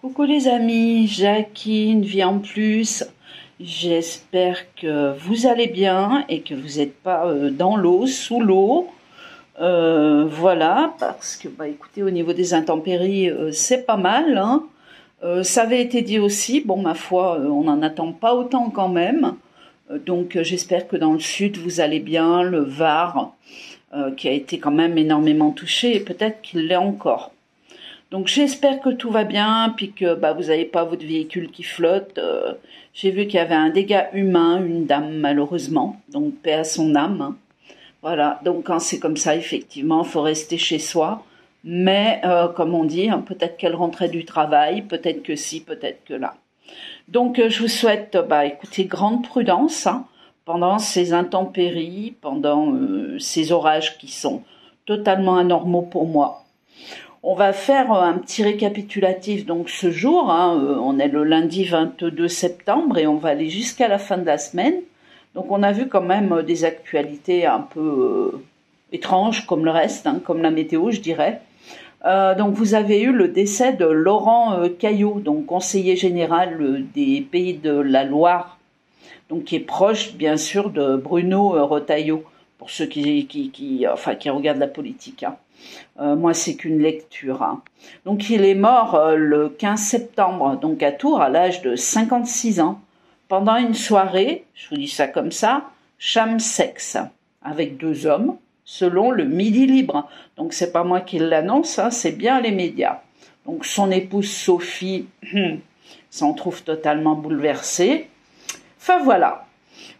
Coucou les amis, Jackie, une vie en plus. J'espère que vous allez bien et que vous n'êtes pas dans l'eau, sous l'eau. Voilà, parce que bah écoutez, au niveau des intempéries, c'est pas mal, hein. Ça avait été dit aussi, bon ma foi, on n'en attend pas autant quand même. Donc j'espère que dans le sud vous allez bien, le Var, qui a été quand même énormément touché, et peut-être qu'il l'est encore. Donc j'espère que tout va bien, puis que bah, vous n'avez pas votre véhicule qui flotte. J'ai vu qu'il y avait un dégât humain, une dame malheureusement, donc paix à son âme, hein. Voilà, donc quand c'est comme ça, effectivement, il faut rester chez soi. Mais comme on dit, hein, peut-être qu'elle rentrait du travail, peut-être que si, peut-être que là. Donc je vous souhaite, bah, écoutez, grande prudence, hein, pendant ces intempéries, pendant ces orages qui sont totalement anormaux pour moi. On va faire un petit récapitulatif donc ce jour, hein, on est le lundi 22 septembre et on va aller jusqu'à la fin de la semaine. Donc on a vu quand même des actualités un peu étranges comme le reste, hein, comme la météo je dirais. Donc vous avez eu le décès de Laurent Caillot, donc conseiller général des Pays de la Loire, donc qui est proche bien sûr de Bruno Retailleau, pour ceux qui regardent la politique, hein. Moi, c'est qu'une lecture, hein. Donc, il est mort le 15 septembre, donc à Tours, à l'âge de 56 ans, pendant une soirée, je vous dis ça comme ça, cham-sexe, avec 2 hommes, selon le Midi Libre. Donc, c'est pas moi qui l'annonce, hein, c'est bien les médias. Donc, son épouse Sophie s'en trouve totalement bouleversée. Enfin, voilà.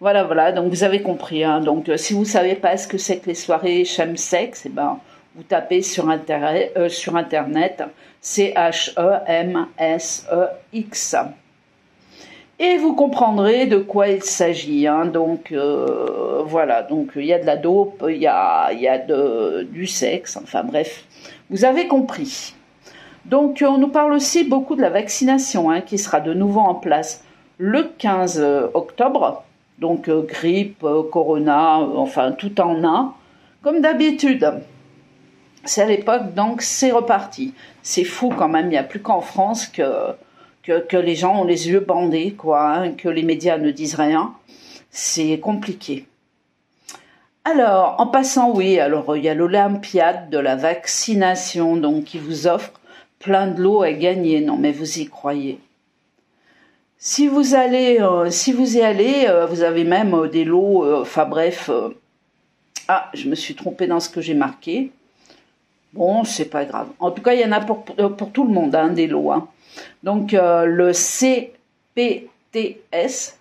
Voilà, donc vous avez compris, hein. Donc, si vous savez pas ce que c'est que les soirées cham-sexe, eh ben, vous tapez sur internet CHEMSEX et vous comprendrez de quoi il s'agit, hein. Donc voilà, donc il y a de la dope, il y a du sexe, enfin bref, vous avez compris. Donc on nous parle aussi beaucoup de la vaccination, hein, qui sera de nouveau en place le 15 octobre, donc grippe, corona, enfin tout en un, comme d'habitude. C'est à l'époque, donc c'est reparti. C'est fou quand même, il n'y a plus qu'en France que les gens ont les yeux bandés, quoi, hein, que les médias ne disent rien. C'est compliqué. Alors, en passant, oui, alors il y a l'Olympiade de la vaccination, donc qui vous offre plein de lots à gagner. Non, mais vous y croyez. Si vous y allez, vous avez même des lots, enfin bref. Ah, je me suis trompée dans ce que j'ai marqué. Bon, c'est pas grave. En tout cas, il y en a pour tout le monde, hein, des lots, hein. Donc, le CPTS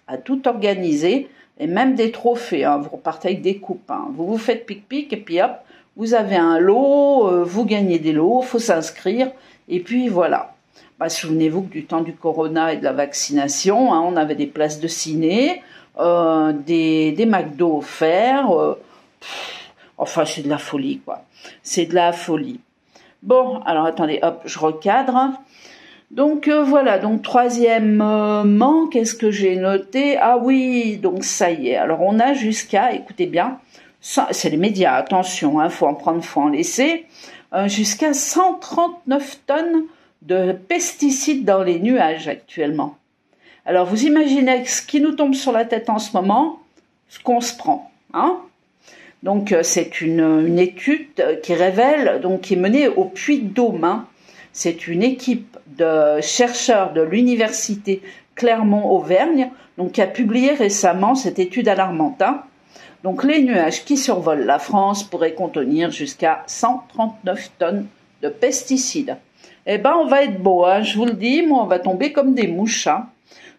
a tout organisé, et même des trophées, hein. Vous repartez avec des coupes, hein. Vous vous faites pic-pic, et puis hop, vous avez un lot, vous gagnez des lots, il faut s'inscrire, et puis voilà. Bah, souvenez-vous que du temps du corona et de la vaccination, hein, on avait des places de ciné, des McDo offerts, enfin, c'est de la folie, quoi. C'est de la folie. Bon, alors attendez, hop, je recadre. Donc voilà, donc troisièmement, qu'est-ce que j'ai noté? Ah oui, donc ça y est. Alors on a jusqu'à, écoutez bien, c'est les médias, attention, hein, faut en prendre, faut en laisser, jusqu'à 139 tonnes de pesticides dans les nuages actuellement. Alors vous imaginez ce qui nous tombe sur la tête en ce moment, ce qu'on se prend, hein? Donc c'est une étude qui révèle, donc qui est menée au Puy-de-Dôme, hein. C'est une équipe de chercheurs de l'université Clermont-Auvergne, donc qui a publié récemment cette étude alarmante, hein. Donc les nuages qui survolent la France pourraient contenir jusqu'à 139 tonnes de pesticides. Eh ben on va être beau, hein, je vous le dis, moi on va tomber comme des mouches, hein.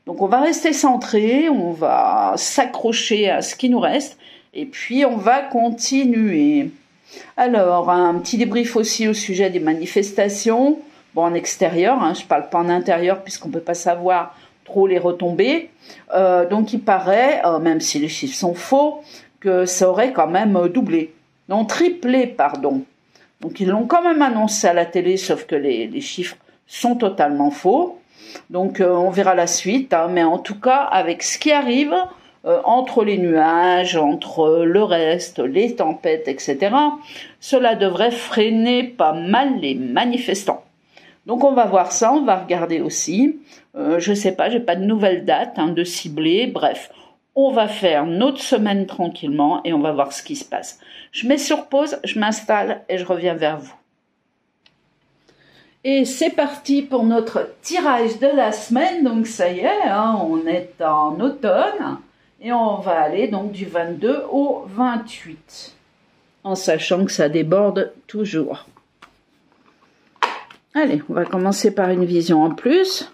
Donc on va rester centré, on va s'accrocher à ce qui nous reste. Et puis, on va continuer. Alors, un petit débrief aussi au sujet des manifestations. Bon, en extérieur, hein, je ne parle pas en intérieur puisqu'on ne peut pas savoir trop les retombées. Donc, il paraît, même si les chiffres sont faux, que ça aurait quand même doublé. Non, triplé, pardon. Donc, ils l'ont quand même annoncé à la télé, sauf que les chiffres sont totalement faux. Donc, on verra la suite, hein, mais en tout cas, avec ce qui arrive... entre les nuages, entre le reste, les tempêtes, etc., cela devrait freiner pas mal les manifestants. Donc on va voir ça, on va regarder aussi. Je sais pas, j'ai pas de nouvelles dates de cibler. Bref, on va faire notre semaine tranquillement et on va voir ce qui se passe. Je mets sur pause, je m'installe et je reviens vers vous. Et c'est parti pour notre tirage de la semaine. Donc ça y est, on est en automne et on va aller donc du 22 au 28. En sachant que ça déborde toujours. Allez, on va commencer par une vision en plus.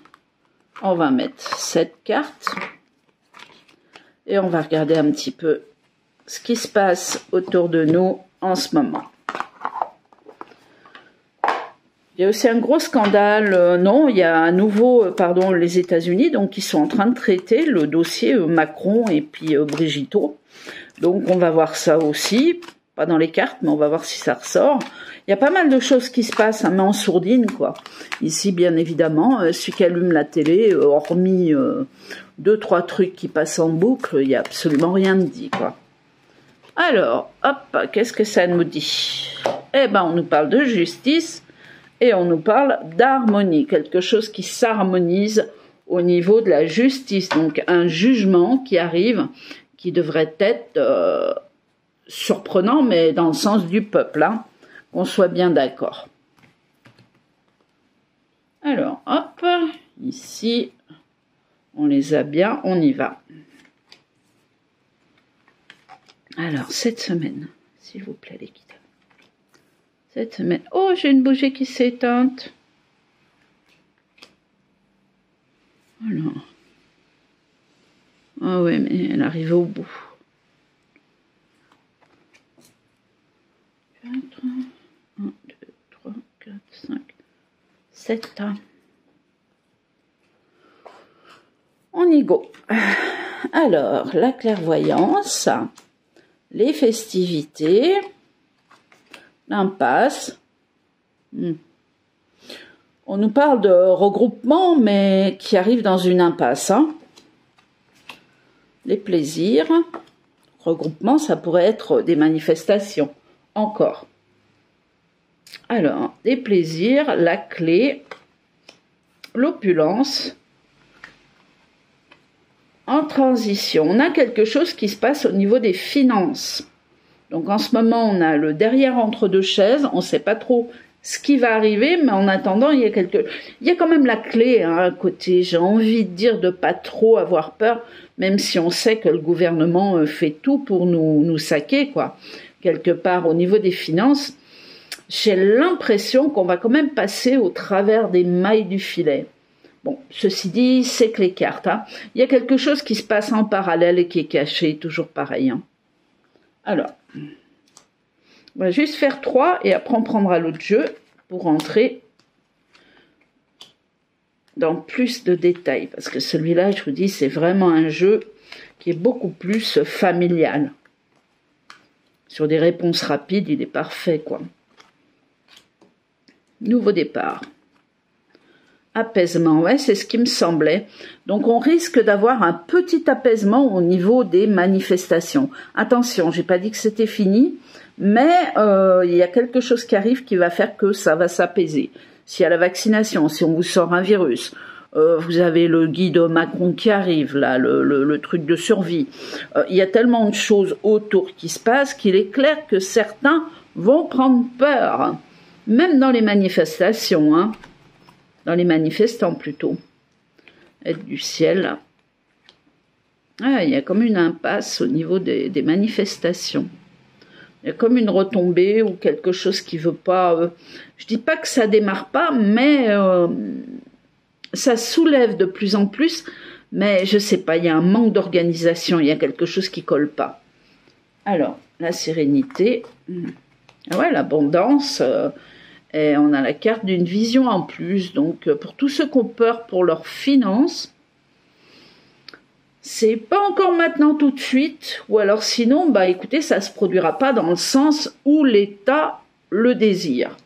On va mettre cette carte. Et on va regarder un petit peu ce qui se passe autour de nous en ce moment. Il y a aussi un gros scandale. Non, il y a à nouveau, les États-Unis, donc qui sont en train de traiter le dossier Macron et puis Brigitte. Donc on va voir ça aussi. Pas dans les cartes, mais on va voir si ça ressort. Il y a pas mal de choses qui se passent, mais en sourdine, quoi. Ici, bien évidemment, celui qui allume la télé, hormis 2-3 trucs qui passent en boucle, il n'y a absolument rien de dit, quoi. Alors, hop, qu'est-ce que ça nous dit? Eh ben, on nous parle de justice et on nous parle d'harmonie, quelque chose qui s'harmonise au niveau de la justice. Donc, un jugement qui arrive, qui devrait être surprenant, mais dans le sens du peuple, qu'on soit bien d'accord. Alors, hop, ici, on les a bien, on y va. Alors, cette semaine, s'il vous plaît, les guides. Cette semaine, oh, j'ai une bougie qui s'est éteinte. Alors, ah ouais, mais elle arrive au bout. 4, 1, 2, 3, 4, 5, 7. On y go. Alors, la clairvoyance, les festivités, l'impasse. On nous parle de regroupement, mais qui arrive dans une impasse. Les plaisirs. Regroupement, ça pourrait être des manifestations. Encore. Alors, des plaisirs, la clé, l'opulence, en transition. On a quelque chose qui se passe au niveau des finances. Donc en ce moment, on a le derrière entre deux chaises, on ne sait pas trop ce qui va arriver, mais en attendant, il y a quand même la clé à côté. J'ai envie de dire de pas trop avoir peur, même si on sait que le gouvernement fait tout pour nous saquer, quoi. Quelque part au niveau des finances, j'ai l'impression qu'on va quand même passer au travers des mailles du filet. Bon, ceci dit, c'est que les cartes. Il y a quelque chose qui se passe en parallèle et qui est caché, toujours pareil. Alors, on va juste faire 3 et après on prendra l'autre jeu pour rentrer dans plus de détails. Parce que celui-là, je vous dis, c'est vraiment un jeu qui est beaucoup plus familial. Sur des réponses rapides, il est parfait, quoi. Nouveau départ. Apaisement, ouais, c'est ce qui me semblait. Donc, on risque d'avoir un petit apaisement au niveau des manifestations. Attention, j'ai pas dit que c'était fini, mais il y a quelque chose qui arrive qui va faire que ça va s'apaiser. S'il y a la vaccination, si on vous sort un virus, vous avez le guide Macron qui arrive, là, le truc de survie. Il y a tellement de choses autour qui se passent qu'il est clair que certains vont prendre peur, même dans les manifestations, dans les manifestants plutôt. Aide du ciel. Ah, il y a comme une impasse au niveau des manifestations. Il y a comme une retombée ou quelque chose qui veut pas... je dis pas que ça démarre pas, mais ça soulève de plus en plus. Mais je sais pas, il y a un manque d'organisation, il y a quelque chose qui colle pas. Alors, la sérénité. Ah ouais, l'abondance. Et on a la carte d'une vision en plus. Donc, pour tous ceux qui ont peur pour leurs finances, c'est pas encore maintenant tout de suite. Ou alors sinon, bah écoutez, ça se produira pas dans le sens où l'État le désire.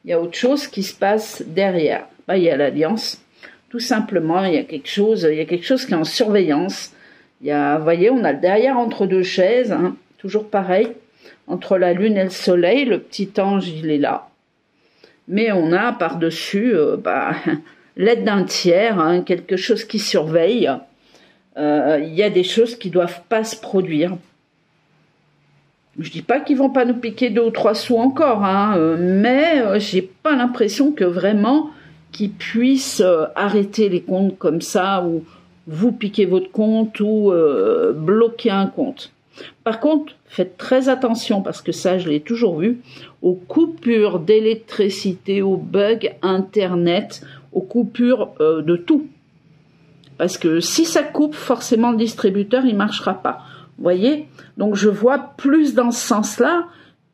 Il y a autre chose qui se passe derrière. Bah, il y a l'alliance. Tout simplement, il y a quelque chose qui est en surveillance. Il y a, vous voyez, on a le derrière entre deux chaises, toujours pareil. Entre la lune et le soleil, le petit ange, il est là. mais on a par-dessus l'aide d'un tiers, hein, quelque chose qui surveille. Il y a des choses qui doivent pas se produire. Je dis pas qu'ils vont pas nous piquer 2 ou 3 sous encore, hein, mais j'ai pas l'impression que vraiment qu'ils puissent arrêter les comptes comme ça, ou vous piquer votre compte, ou bloquer un compte. Par contre, faites très attention, parce que ça, je l'ai toujours vu, aux coupures d'électricité, aux bugs Internet, aux coupures de tout. Parce que si ça coupe, forcément, le distributeur, il marchera pas. Vous voyez? Donc, je vois plus dans ce sens-là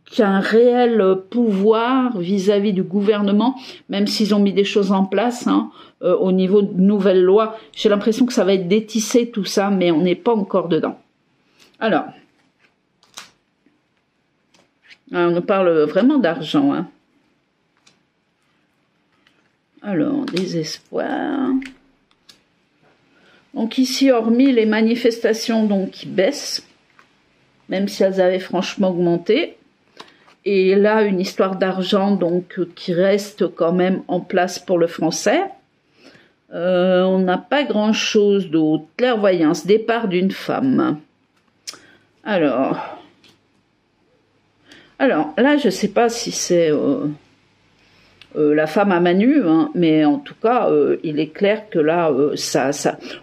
qu'un réel pouvoir vis-à-vis du gouvernement, même s'ils ont mis des choses en place, hein, au niveau de nouvelles lois. J'ai l'impression que ça va être détissé, tout ça, mais on n'est pas encore dedans. Alors, on nous parle vraiment d'argent, hein. Alors, désespoir. Donc ici, hormis les manifestations donc, qui baissent, même si elles avaient franchement augmenté, et là, une histoire d'argent donc qui reste quand même en place pour le français, on n'a pas grand-chose d'autre. Clairvoyance, départ d'une femme. Alors là, je ne sais pas si c'est la femme à Manu, hein, mais en tout cas, il est clair que là,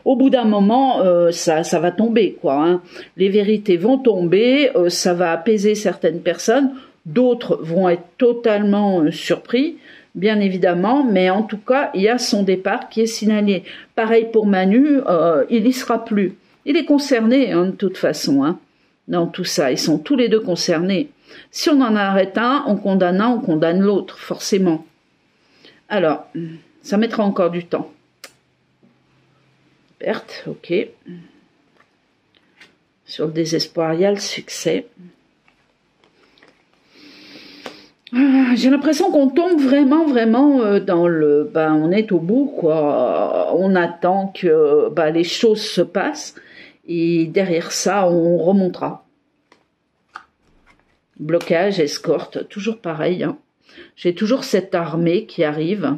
au bout d'un moment, ça va tomber, quoi. Hein. Les vérités vont tomber, ça va apaiser certaines personnes, d'autres vont être totalement surpris, bien évidemment, mais en tout cas, il y a son départ qui est signalé. Pareil pour Manu, il n'y sera plus. Il est concerné, hein, de toute façon, hein, dans tout ça. Ils sont tous les deux concernés. Si on en arrête on condamne l'autre, forcément. Alors, ça mettra encore du temps. Perte, ok. Sur le désespoir, il y a le succès. J'ai l'impression qu'on tombe vraiment dans le... on est au bout, quoi. On attend que les choses se passent. Et derrière ça, on remontera. Blocage, escorte, toujours pareil, hein. J'ai toujours cette armée qui arrive.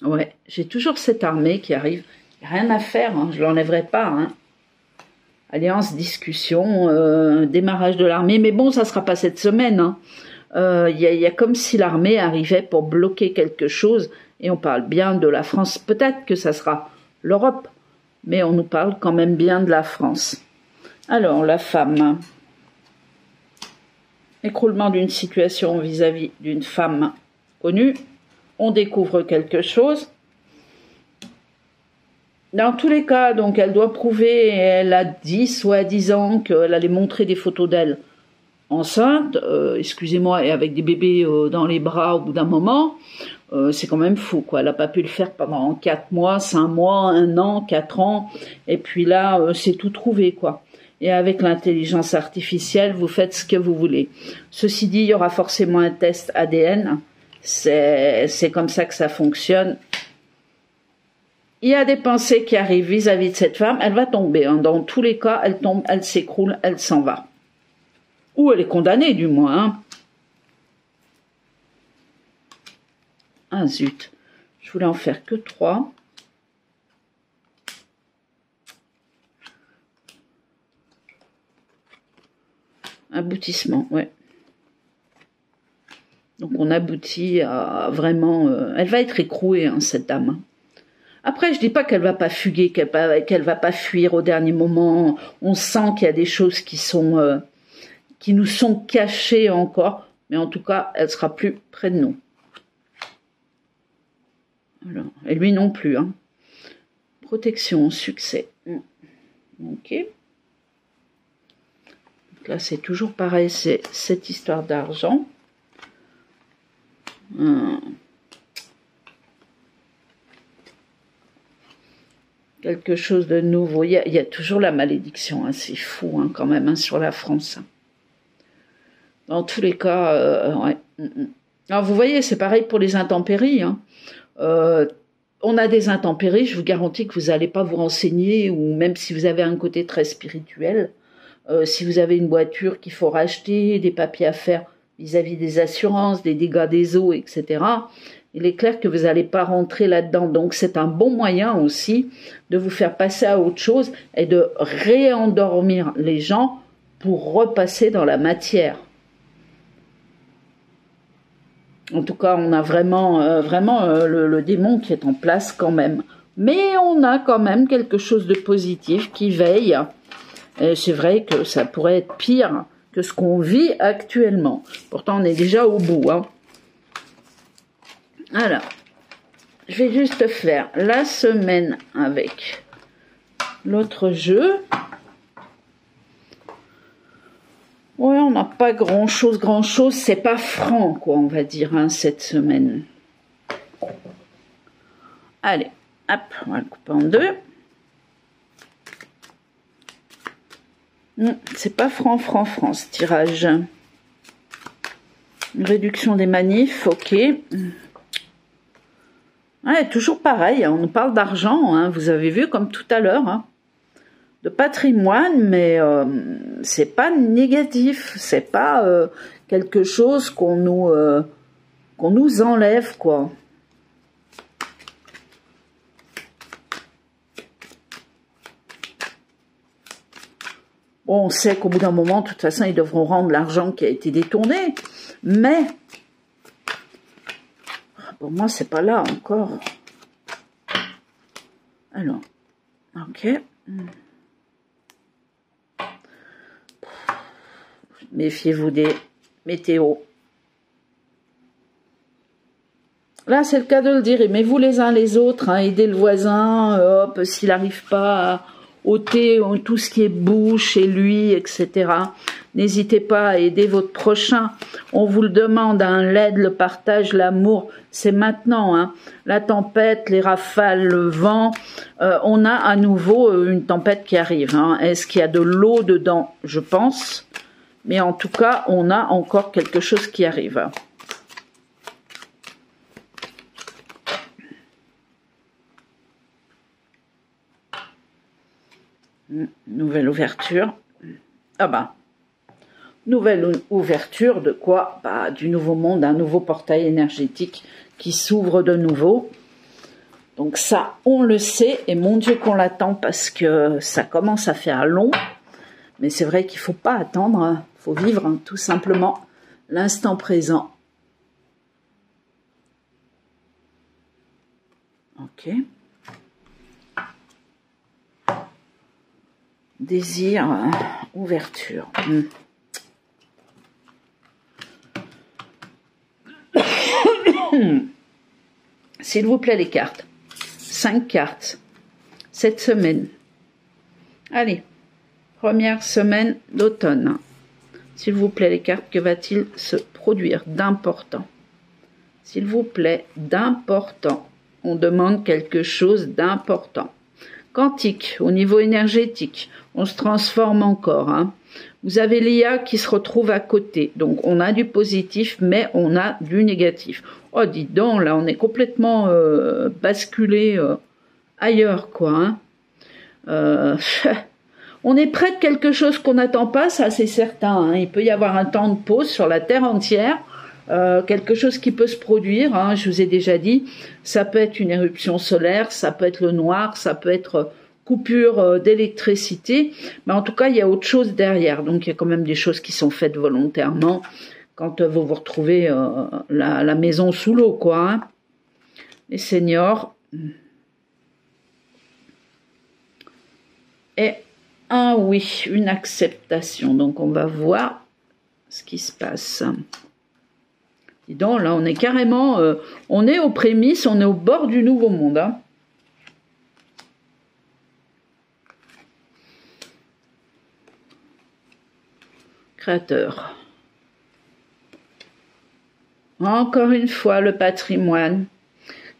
Ouais, j'ai toujours cette armée qui arrive. Il n'y a rien à faire, hein, je ne l'enlèverai pas. Hein. Alliance, discussion, démarrage de l'armée. Mais bon, ça ne sera pas cette semaine. Hein. Y a comme si l'armée arrivait pour bloquer quelque chose. Et on parle bien de la France. Peut-être que ça sera l'Europe. Mais on nous parle quand même bien de la France. Alors, la femme... Écroulement d'une situation vis-à-vis d'une femme connue. On découvre quelque chose. Dans tous les cas, donc, elle doit prouver, elle a 10 ou à 10 ans, qu'elle allait montrer des photos d'elle enceinte, excusez-moi, et avec des bébés dans les bras au bout d'un moment. C'est quand même fou, quoi. Elle n'a pas pu le faire pendant 4 mois, 5 mois, 1 an, 4 ans. Et puis là, c'est tout trouvé, quoi. Et avec l'intelligence artificielle, vous faites ce que vous voulez. Ceci dit, il y aura forcément un test ADN. C'est comme ça que ça fonctionne. Il y a des pensées qui arrivent vis-à-vis de cette femme. Elle va tomber. Hein. Dans tous les cas, elle tombe, elle s'écroule, elle s'en va. Ou elle est condamnée, du moins. Hein. Ah zut. Je voulais en faire que 3. Aboutissement, ouais. Donc on aboutit à vraiment... elle va être écrouée, hein, cette dame. Après, je dis pas qu'elle va pas fuguer, qu'elle va pas fuir au dernier moment. On sent qu'il y a des choses qui nous sont cachées encore. Mais en tout cas, elle sera plus près de nous. Alors, et lui non plus. Hein. Protection, succès. Ok. Là, c'est toujours pareil, c'est cette histoire d'argent. Quelque chose de nouveau. Il y a toujours la malédiction, hein, c'est fou hein, quand même, hein, sur la France. Dans tous les cas, ouais. Alors, vous voyez, c'est pareil pour les intempéries. Hein. On a des intempéries, je vous garantis que vous n'allez pas vous renseigner, ou même si vous avez un côté très spirituel, si vous avez une voiture qu'il faut racheter, des papiers à faire, vis-à-vis des assurances, des dégâts des eaux, etc., il est clair que vous n'allez pas rentrer là-dedans. Donc c'est un bon moyen aussi de vous faire passer à autre chose et de réendormir les gens pour repasser dans la matière. En tout cas, on a vraiment, le démon qui est en place quand même. Mais on a quand même quelque chose de positif qui veille. Et c'est vrai que ça pourrait être pire que ce qu'on vit actuellement. Pourtant, on est déjà au bout, hein. Alors, je vais juste faire la semaine avec l'autre jeu. Ouais, on n'a pas grand-chose, c'est pas franc, quoi, on va dire, hein, cette semaine. Allez, hop, on va le couper en deux. C'est pas franc, ce tirage. Une réduction des manifs, ok. Ouais, toujours pareil, hein, on nous parle d'argent, hein, vous avez vu, comme tout à l'heure, hein, de patrimoine, mais c'est pas négatif, c'est pas quelque chose qu'on nous enlève, quoi. Bon, on sait qu'au bout d'un moment, de toute façon, ils devront rendre l'argent qui a été détourné, mais pour moi, c'est pas là encore. Alors, ok. Méfiez-vous des météos. Là, c'est le cas de le dire. Aimez-vous les uns les autres, hein, aidez le voisin, hop, s'il n'arrive pas à ôter tout ce qui est boue chez lui, etc. N'hésitez pas à aider votre prochain. On vous le demande, hein, l'aide, le partage, l'amour, c'est maintenant. Hein. La tempête, les rafales, le vent, on a à nouveau une tempête qui arrive. Hein. Est-ce qu'il y a de l'eau dedans? Je pense. Mais en tout cas, on a encore quelque chose qui arrive. Nouvelle ouverture. Ah bah, nouvelle ouverture de quoi? Bah, du nouveau monde, un nouveau portail énergétique qui s'ouvre de nouveau. Donc ça, on le sait, et mon Dieu qu'on l'attend parce que ça commence à faire long. Mais c'est vrai qu'il ne faut pas attendre, il faut vivre hein, tout simplement l'instant présent. Ok. Désir, ouverture. S'il vous plaît, les cartes. 5 cartes. Cette semaine. Allez. Première semaine d'automne. S'il vous plaît, les cartes, que va-t-il se produire d'important? S'il vous plaît, d'important. On demande quelque chose d'important. Quantique, au niveau énergétique, on se transforme encore. Hein. Vous avez l'IA qui se retrouve à côté. Donc, on a du positif, mais on a du négatif. Oh, dis donc, là, on est complètement basculé ailleurs, quoi. Hein. On est près de quelque chose qu'on n'attend pas, ça c'est certain. Hein. Il peut y avoir un temps de pause sur la Terre entière. Quelque chose qui peut se produire, hein, je vous ai déjà dit, ça peut être une éruption solaire, ça peut être le noir, ça peut être coupure d'électricité, mais en tout cas il y a autre chose derrière, donc il y a quand même des choses qui sont faites volontairement quand vous vous retrouvez la maison sous l'eau, quoi. Hein. Les seniors. Et oui, une acceptation, donc on va voir ce qui se passe. Dis donc, là, on est carrément, on est aux prémices, on est au bord du nouveau monde. Hein. Créateur. Encore une fois, le patrimoine.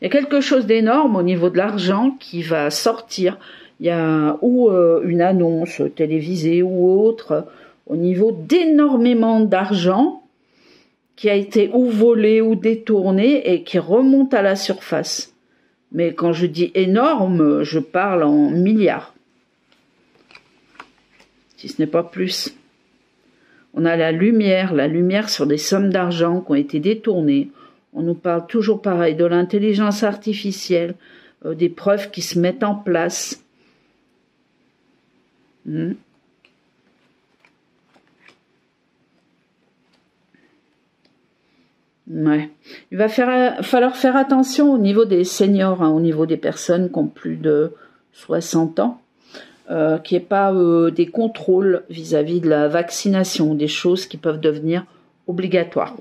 Il y a quelque chose d'énorme au niveau de l'argent qui va sortir. Il y a ou une annonce télévisée ou autre, au niveau d'énormément d'argent qui a été ou volé ou détourné et qui remonte à la surface. Mais quand je dis énorme, je parle en milliards. Si ce n'est pas plus. On a la lumière sur des sommes d'argent qui ont été détournées. On nous parle toujours pareil de l'intelligence artificielle, des preuves qui se mettent en place. Ouais. Il va falloir faire attention au niveau des seniors, hein, au niveau des personnes qui ont plus de 60 ans, qu'il n'y ait pas des contrôles vis-à-vis de la vaccination, des choses qui peuvent devenir obligatoires.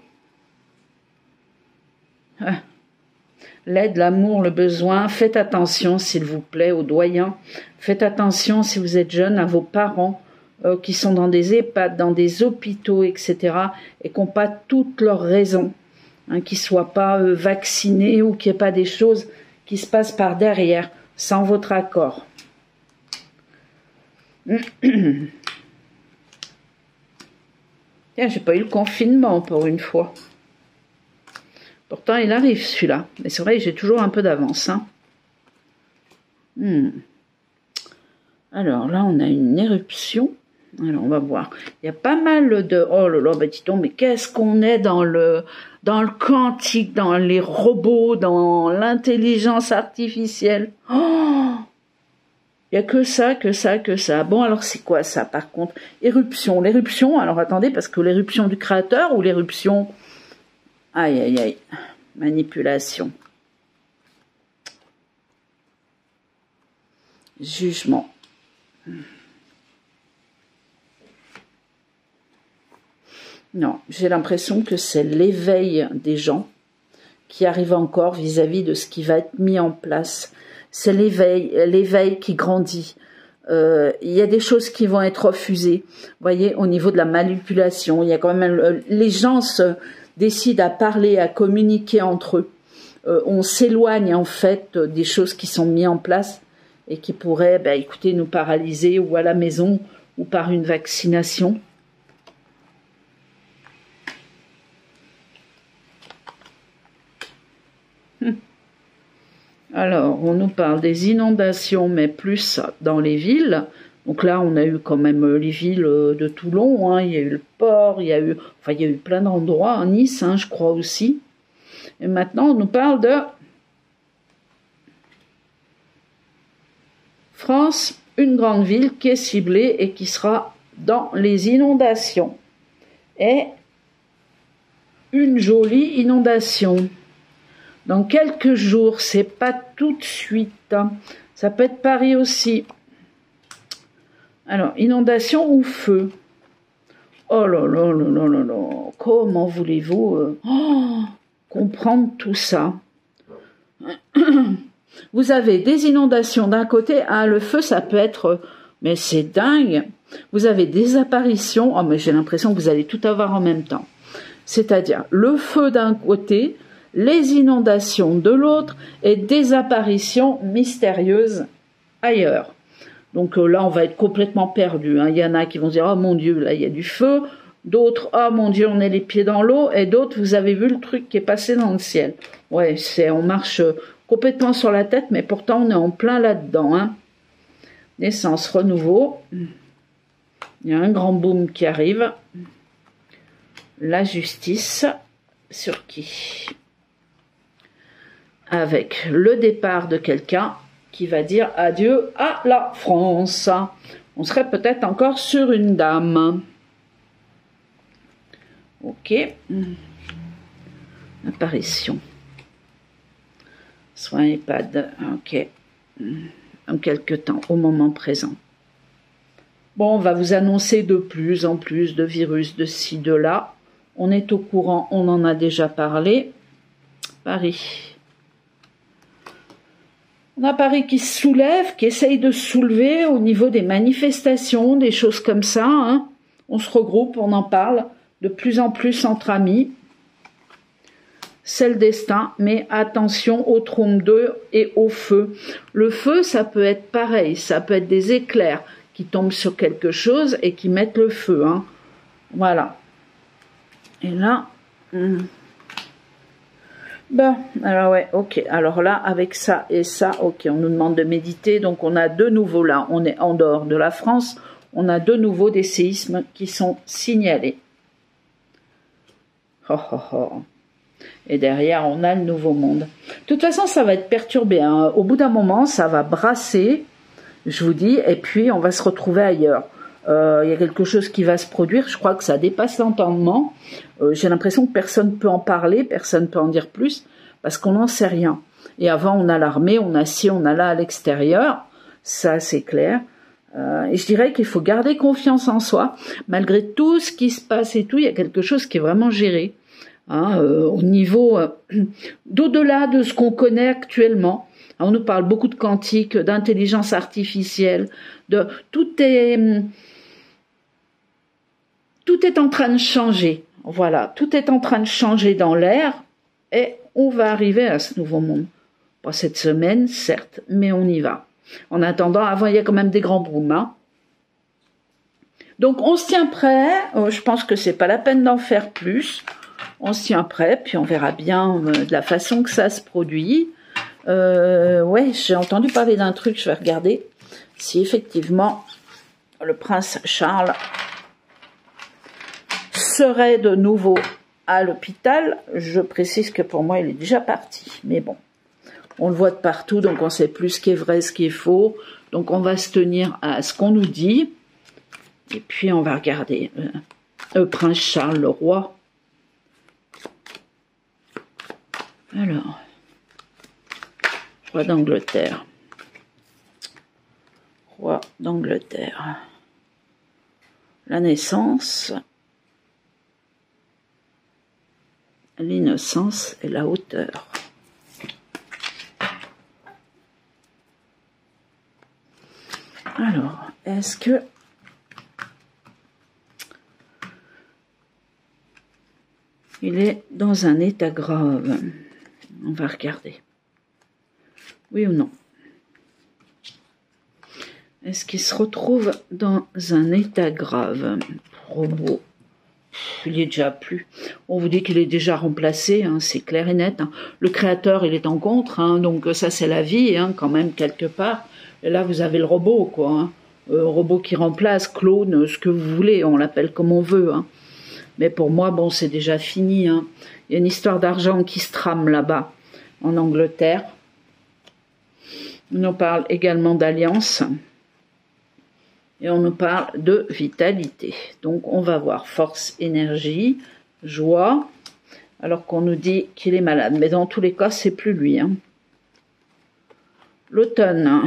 L'aide, l'amour, le besoin, faites attention s'il vous plaît aux doyens, faites attention si vous êtes jeune à vos parents qui sont dans des EHPAD, dans des hôpitaux, etc. et qui n'ont pas toutes leurs raisons. Qui ne soient pas vaccinés ou qu'il n'y ait pas des choses qui se passent par derrière, sans votre accord. Tiens, j'ai pas eu le confinement pour une fois. Pourtant, il arrive celui-là. Mais c'est vrai, j'ai toujours un peu d'avance. Hein. Alors là, on a une éruption. Alors, on va voir. Il y a pas mal de... Oh là là, bah dis donc, mais qu'est-ce qu'on est dans le quantique, dans les robots, dans l'intelligence artificielle. Oh, il n'y a que ça, que ça, que ça. Bon, alors c'est quoi ça, par contre? Éruption. L'éruption, alors attendez, parce que l'éruption du créateur ou l'éruption... Aïe, aïe, aïe. Manipulation. Jugement. Non, j'ai l'impression que c'est l'éveil des gens qui arrive encore vis-à-vis de ce qui va être mis en place. C'est l'éveil qui grandit. Il y a des choses qui vont être refusées. Vous voyez, au niveau de la manipulation, il y a quand même les gens se décident à parler, à communiquer entre eux. On s'éloigne en fait des choses qui sont mises en place et qui pourraient, écoutez, nous paralyser ou à la maison ou par une vaccination. Alors, on nous parle des inondations, mais plus dans les villes. Donc là, on a eu quand même les villes de Toulon, hein. Il y a eu le port, il y a eu plein d'endroits, à Nice, hein, je crois aussi. Et maintenant, on nous parle de France, une grande ville qui est ciblée et qui sera dans les inondations. Et une jolie inondation. Dans quelques jours, c'est pas tout de suite. Hein. Ça peut être Paris aussi. Alors, inondation ou feu? Oh là là là là là là. Comment voulez-vous comprendre tout ça? Vous avez des inondations d'un côté. Ah, le feu, ça peut être... Mais c'est dingue. Vous avez des apparitions. Oh, mais j'ai l'impression que vous allez tout avoir en même temps. C'est-à-dire, le feu d'un côté... les inondations de l'autre et des apparitions mystérieuses ailleurs. Donc là, on va être complètement perdu. Hein. Il y en a qui vont dire « Oh mon Dieu, là, il y a du feu ». D'autres « Oh mon Dieu, on est les pieds dans l'eau ». Et d'autres, vous avez vu le truc qui est passé dans le ciel. Ouais, on marche complètement sur la tête, mais pourtant, on est en plein là-dedans. Hein. Naissance, renouveau. Il y a un grand boom qui arrive. La justice. Sur qui ? Avec le départ de quelqu'un qui va dire adieu à la France. On serait peut-être encore sur une dame. Ok. Apparition. Soin EHPAD. Ok. En quelque temps, au moment présent. Bon, on va vous annoncer de plus en plus de virus de ci, de là. On est au courant, on en a déjà parlé. Paris. On a Paris qui se soulève, qui essaye de se soulever au niveau des manifestations, des choses comme ça. Hein. On se regroupe, on en parle de plus en plus entre amis. C'est le destin, mais attention au trompe 2 et au feu. Le feu, ça peut être pareil, ça peut être des éclairs qui tombent sur quelque chose et qui mettent le feu. Hein. Voilà. Et là... Bon, alors ouais, ok. Alors là, avec ça et ça, ok, on nous demande de méditer. Donc on a de nouveau là, on est en dehors de la France, on a de nouveau des séismes qui sont signalés. Oh, oh, oh. Et derrière, on a le nouveau monde. De toute façon, ça va être perturbé. Hein. Au bout d'un moment, ça va brasser, je vous dis, et puis on va se retrouver ailleurs. Il y a quelque chose qui va se produire. Je crois que ça dépasse l'entendement. J'ai l'impression que personne ne peut en parler, personne ne peut en dire plus, parce qu'on n'en sait rien. Et avant, on a l'armée, on a ci, on a là à l'extérieur. Ça, c'est clair. Et je dirais qu'il faut garder confiance en soi. Malgré tout ce qui se passe et tout, il y a quelque chose qui est vraiment géré. Hein, au niveau d'au-delà de ce qu'on connaît actuellement. On nous parle beaucoup de quantique, d'intelligence artificielle, de tout est en train de changer. Voilà, tout est en train de changer dans l'air et on va arriver à ce nouveau monde. Pas cette semaine, certes, mais on y va. En attendant, avant, il y a quand même des grands booms. Hein. Donc, on se tient prêt. Je pense que c'est pas la peine d'en faire plus. On se tient prêt, puis on verra bien de la façon que ça se produit. Ouais, j'ai entendu parler d'un truc, je vais regarder si effectivement le prince Charles serait de nouveau à l'hôpital. Je précise que pour moi, il est déjà parti. Mais bon, on le voit de partout, donc on ne sait plus ce qui est vrai, ce qui est faux. Donc on va se tenir à ce qu'on nous dit. Et puis on va regarder prince Charles, le roi. Alors, roi d'Angleterre. Roi d'Angleterre. La naissance, l'innocence et la hauteur. Alors, est-ce que il est dans un état grave? On va regarder. Oui ou non? Est-ce qu'il se retrouve dans un état grave? Robot. Il est déjà plus. On vous dit qu'il est déjà remplacé, hein, c'est clair et net. Hein. Le créateur, il est en contre, hein, donc ça c'est la vie, hein, quand même, quelque part. Et là, vous avez le robot, quoi. Hein. Robot qui remplace, clone, ce que vous voulez, on l'appelle comme on veut. Hein. Mais pour moi, bon, c'est déjà fini. Hein. Il y a une histoire d'argent qui se trame là-bas, en Angleterre. On nous parle également d'alliance. Et on nous parle de vitalité. Donc, on va voir force, énergie, joie, alors qu'on nous dit qu'il est malade. Mais dans tous les cas, c'est plus lui. Hein. L'automne,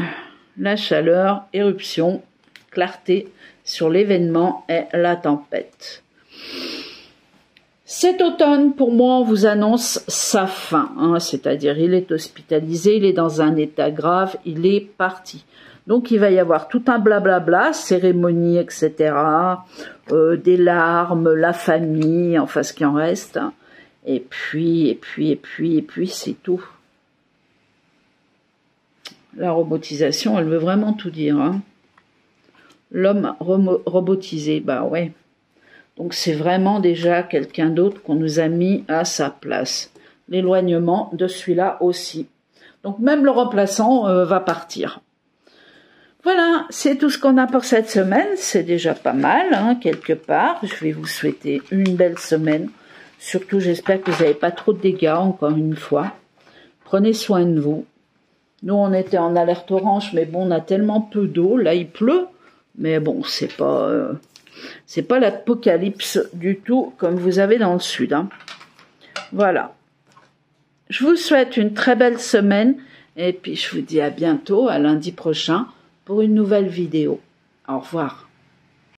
la chaleur, éruption, clarté sur l'événement et la tempête. Cet automne, pour moi, on vous annonce sa fin. Hein, c'est-à-dire, il est hospitalisé, il est dans un état grave, il est parti. Donc, il va y avoir tout un blablabla, cérémonie, etc., des larmes, la famille, enfin, ce qui en reste. Et puis, c'est tout. La robotisation, elle veut vraiment tout dire. Hein. L'homme robotisé, bah ouais. Donc, c'est vraiment déjà quelqu'un d'autre qu'on nous a mis à sa place. L'éloignement de celui-là aussi. Donc, même le remplaçant va partir. Voilà, c'est tout ce qu'on a pour cette semaine. C'est déjà pas mal, hein, quelque part. Je vais vous souhaiter une belle semaine. Surtout, j'espère que vous n'avez pas trop de dégâts, encore une fois. Prenez soin de vous. Nous, on était en alerte orange, mais bon, on a tellement peu d'eau. Là, il pleut. Mais bon, c'est pas l'apocalypse du tout, comme vous avez dans le sud. Hein. Voilà. Je vous souhaite une très belle semaine. Et puis, je vous dis à bientôt, à lundi prochain, pour une nouvelle vidéo. Au revoir.